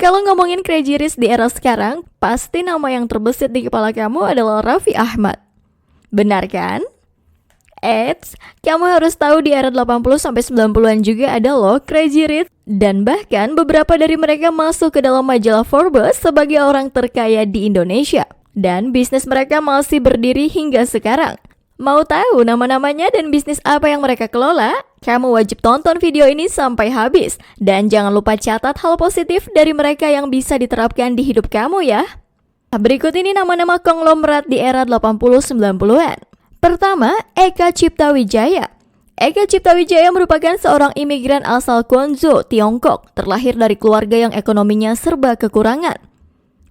Kalau ngomongin Crazy Rich di era sekarang, pasti nama yang terbesit di kepala kamu adalah Raffi Ahmad. Benar kan? Eits, kamu harus tahu di era 80-90-an juga ada loh Crazy Rich. Dan bahkan beberapa dari mereka masuk ke dalam majalah Forbes sebagai orang terkaya di Indonesia. Dan bisnis mereka masih berdiri hingga sekarang. Mau tahu nama-namanya dan bisnis apa yang mereka kelola? Kamu wajib tonton video ini sampai habis. Dan jangan lupa catat hal positif dari mereka yang bisa diterapkan di hidup kamu ya. Berikut ini nama-nama konglomerat di era 80-90-an. Pertama, Eka Cipta Wijaya. Eka Cipta Wijaya merupakan seorang imigran asal Guangzhou, Tiongkok, terlahir dari keluarga yang ekonominya serba kekurangan.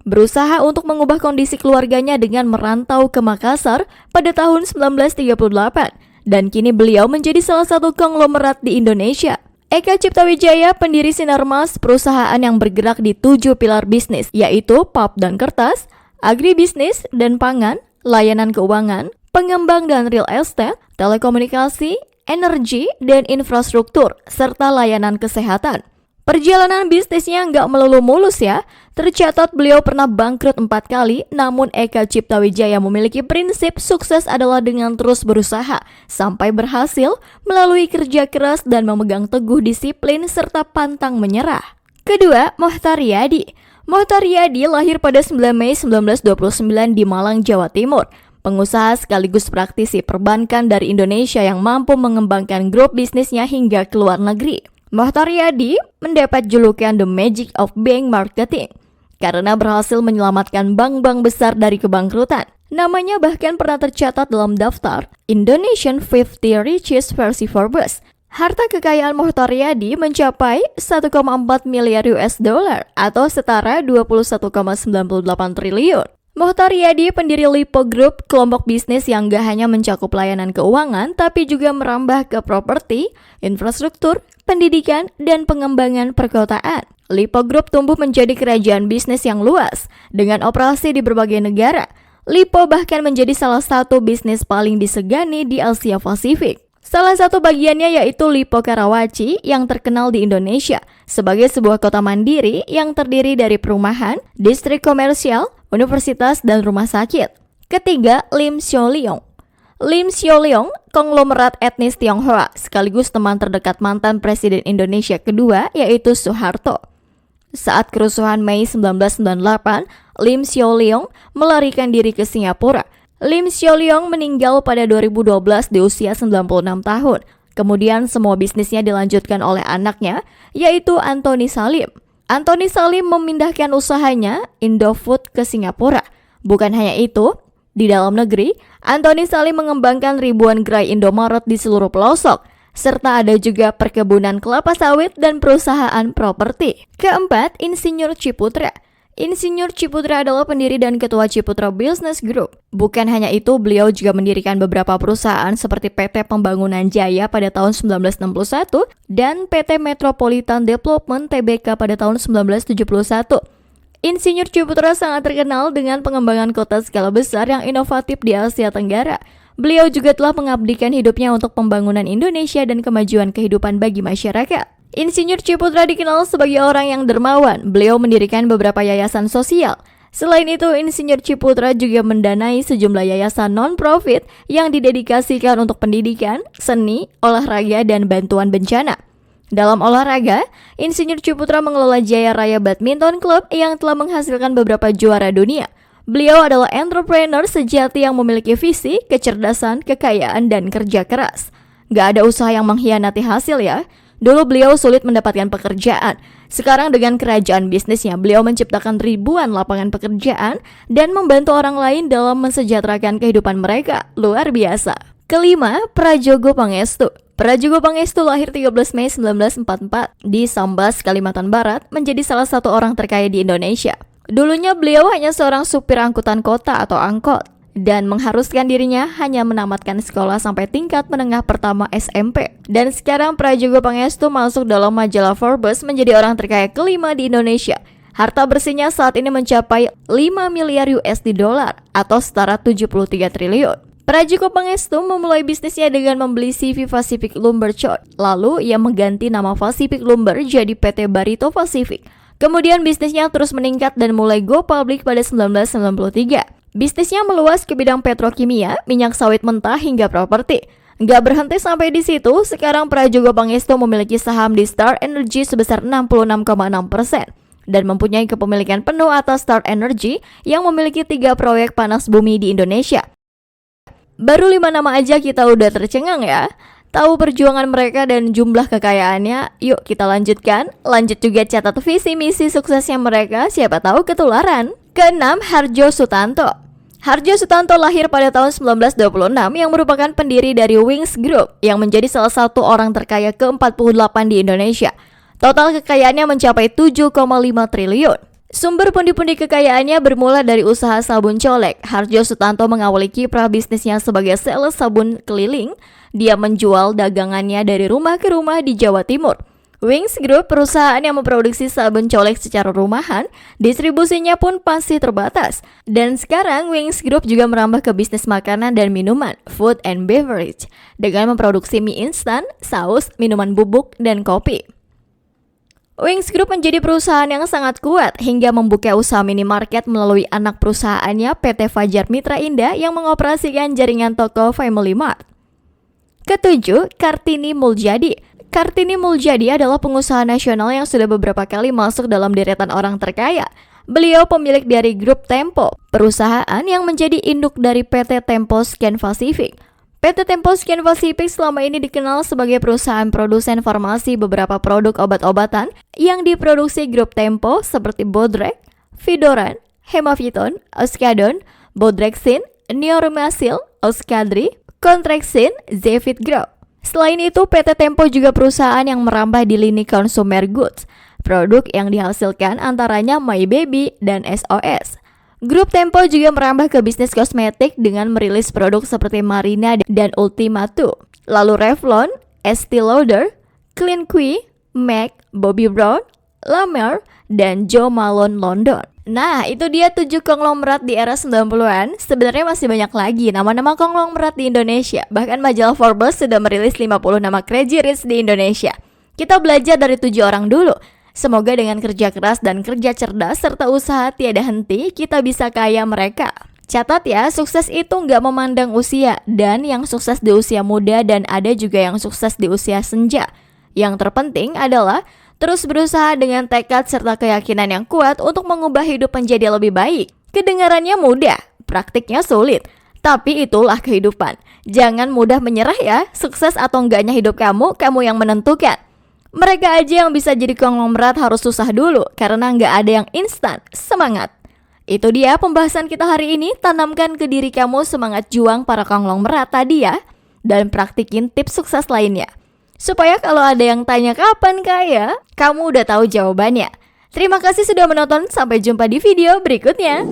Berusaha untuk mengubah kondisi keluarganya dengan merantau ke Makassar pada tahun 1938, dan kini beliau menjadi salah satu konglomerat di Indonesia. Eka Cipta Wijaya, pendiri Sinarmas, perusahaan yang bergerak di 7 pilar bisnis, yaitu pulp dan kertas, agribisnis dan pangan, layanan keuangan, pengembang dan real estate, telekomunikasi, energi, dan infrastruktur, serta layanan kesehatan. Perjalanan bisnisnya nggak melulu mulus ya. Tercatat beliau pernah bangkrut 4 kali, namun Eka Cipta Wijaya memiliki prinsip sukses adalah dengan terus berusaha, sampai berhasil melalui kerja keras dan memegang teguh disiplin serta pantang menyerah. Kedua, Mohtar Yadi. Mohtar Yadi lahir pada 9 Mei 1929 di Malang, Jawa Timur. Pengusaha sekaligus praktisi perbankan dari Indonesia yang mampu mengembangkan grup bisnisnya hingga ke luar negeri. Mohtar Yadi mendapat julukan The Magic of Bank Marketing karena berhasil menyelamatkan bank-bank besar dari kebangkrutan. Namanya bahkan pernah tercatat dalam daftar Indonesian 50 Richest versi Forbes. Harta kekayaan Mohtar Yadi mencapai 1,4 miliar US dollar atau setara 21,98 triliun. Mohtar Yadi pendiri Lipo Group, kelompok bisnis yang gak hanya mencakup layanan keuangan, tapi juga merambah ke properti, infrastruktur, pendidikan, dan pengembangan perkotaan. Lipo Group tumbuh menjadi kerajaan bisnis yang luas, dengan operasi di berbagai negara. Lipo bahkan menjadi salah satu bisnis paling disegani di Asia Pasifik. Salah satu bagiannya yaitu Lipo Karawaci yang terkenal di Indonesia sebagai sebuah kota mandiri yang terdiri dari perumahan, distrik komersial, universitas, dan rumah sakit. Ketiga, Lim Siu Leong. Lim Siu Leong, konglomerat etnis Tionghoa, sekaligus teman terdekat mantan Presiden Indonesia kedua yaitu Soeharto. Saat kerusuhan Mei 1998, Lim Siu Leong melarikan diri ke Singapura. Lim Siu Leong meninggal pada 2012 di usia 96 tahun. Kemudian semua bisnisnya dilanjutkan oleh anaknya, yaitu Anthony Salim. Anthony Salim memindahkan usahanya Indofood ke Singapura. Bukan hanya itu, di dalam negeri, Anthony Salim mengembangkan ribuan gerai Indomaret di seluruh pelosok, serta ada juga perkebunan kelapa sawit dan perusahaan properti. Keempat, Insinyur Ciputra. Insinyur Ciputra adalah pendiri dan ketua Ciputra Business Group. Bukan hanya itu, beliau juga mendirikan beberapa perusahaan seperti PT Pembangunan Jaya pada tahun 1961 dan PT Metropolitan Development Tbk pada tahun 1971. Insinyur Ciputra sangat terkenal dengan pengembangan kota skala besar yang inovatif di Asia Tenggara. Beliau juga telah mengabdikan hidupnya untuk pembangunan Indonesia dan kemajuan kehidupan bagi masyarakat. Insinyur Ciputra dikenal sebagai orang yang dermawan. Beliau mendirikan beberapa yayasan sosial. Selain itu, Insinyur Ciputra juga mendanai sejumlah yayasan non-profit yang didedikasikan untuk pendidikan, seni, olahraga, dan bantuan bencana. Dalam olahraga, Insinyur Ciputra mengelola Jaya Raya Badminton Club yang telah menghasilkan beberapa juara dunia. Beliau adalah entrepreneur sejati yang memiliki visi, kecerdasan, kekayaan, dan kerja keras. Gak ada usaha yang mengkhianati hasil ya. Dulu beliau sulit mendapatkan pekerjaan. Sekarang dengan kerajaan bisnisnya, beliau menciptakan ribuan lapangan pekerjaan dan membantu orang lain dalam mensejahterakan kehidupan mereka. Luar biasa. Kelima, Prajogo Pangestu. Prajogo Pangestu lahir 13 Mei 1944 di Sambas, Kalimantan Barat, menjadi salah satu orang terkaya di Indonesia. Dulunya beliau hanya seorang supir angkutan kota atau angkot, dan mengharuskan dirinya hanya menamatkan sekolah sampai tingkat menengah pertama SMP. Dan sekarang Prajogo Pangestu masuk dalam majalah Forbes menjadi orang terkaya kelima di Indonesia. Harta bersihnya saat ini mencapai 5 miliar USD dolar atau setara 73 triliun. Prajogo Pangestu memulai bisnisnya dengan membeli CV Pacific Lumber Chart. Lalu ia mengganti nama Pacific Lumber jadi PT Barito Pacific. Kemudian bisnisnya terus meningkat dan mulai go public pada 1993. Bisnisnya meluas ke bidang petrokimia, minyak sawit mentah hingga properti. Nggak berhenti sampai di situ, sekarang Prajogo Pangestu memiliki saham di Star Energy sebesar 66,6% dan mempunyai kepemilikan penuh atas Star Energy yang memiliki 3 proyek panas bumi di Indonesia. Baru 5 nama aja kita udah tercengang ya. Tahu perjuangan mereka dan jumlah kekayaannya? Yuk kita lanjutkan. Lanjut juga catat visi misi suksesnya mereka, siapa tahu ketularan. Keenam, Hardjo Sutanto. Hardjo Sutanto lahir pada tahun 1926 yang merupakan pendiri dari Wings Group yang menjadi salah satu orang terkaya ke-48 di Indonesia. Total kekayaannya mencapai 7,5 triliun. Sumber pundi-pundi kekayaannya bermula dari usaha sabun colek. Hardjo Sutanto mengawali kiprah bisnisnya sebagai sales sabun keliling. Dia menjual dagangannya dari rumah ke rumah di Jawa Timur. Wings Group, perusahaan yang memproduksi sabun colek secara rumahan, distribusinya pun pasti terbatas. Dan sekarang Wings Group juga merambah ke bisnis makanan dan minuman, food and beverage, dengan memproduksi mie instan, saus, minuman bubuk, dan kopi. Wings Group menjadi perusahaan yang sangat kuat hingga membuka usaha minimarket melalui anak perusahaannya PT Fajar Mitra Indah yang mengoperasikan jaringan toko Family Mart. Ketujuh, Kartini Muljadi. Kartini Muljadi adalah pengusaha nasional yang sudah beberapa kali masuk dalam deretan orang terkaya. Beliau pemilik dari grup Tempo, perusahaan yang menjadi induk dari PT Tempo Scan Pacific. PT Tempo Scan Pacific selama ini dikenal sebagai perusahaan produsen farmasi beberapa produk obat-obatan yang diproduksi grup Tempo seperti Bodrek, Vidoran, Hemaviton, Oskadon, Bodrexin, Neoromacil, Oskadri, Contraxin, Zevit Group. Selain itu, PT Tempo juga perusahaan yang merambah di lini consumer goods. Produk yang dihasilkan antaranya My Baby dan SOS. Grup Tempo juga merambah ke bisnis kosmetik dengan merilis produk seperti Marina dan Ultima 2. Lalu Revlon, Estee Lauder, Clean Quay, MAC, Bobbi Brown, La Mer, dan Jo Malone London. Nah, itu dia 7 konglomerat di era 90-an. Sebenarnya masih banyak lagi nama-nama konglomerat di Indonesia. Bahkan majalah Forbes sudah merilis 50 nama crazy rich di Indonesia. Kita belajar dari 7 orang dulu. Semoga dengan kerja keras dan kerja cerdas serta usaha tiada henti, kita bisa kaya mereka. Catat ya, sukses itu nggak memandang usia. Dan yang sukses di usia muda dan ada juga yang sukses di usia senja. Yang terpenting adalah terus berusaha dengan tekad serta keyakinan yang kuat untuk mengubah hidup menjadi lebih baik. Kedengarannya mudah, praktiknya sulit. Tapi itulah kehidupan. Jangan mudah menyerah ya. Sukses atau enggaknya hidup kamu yang menentukan. Mereka aja yang bisa jadi konglomerat harus susah dulu karena nggak ada yang instan. Semangat! Itu dia pembahasan kita hari ini. Tanamkan ke diri kamu semangat juang para konglomerat tadi ya. Dan praktikin tips sukses lainnya. Supaya kalau ada yang tanya kapan kaya, kamu udah tahu jawabannya. Terima kasih sudah menonton, sampai jumpa di video berikutnya.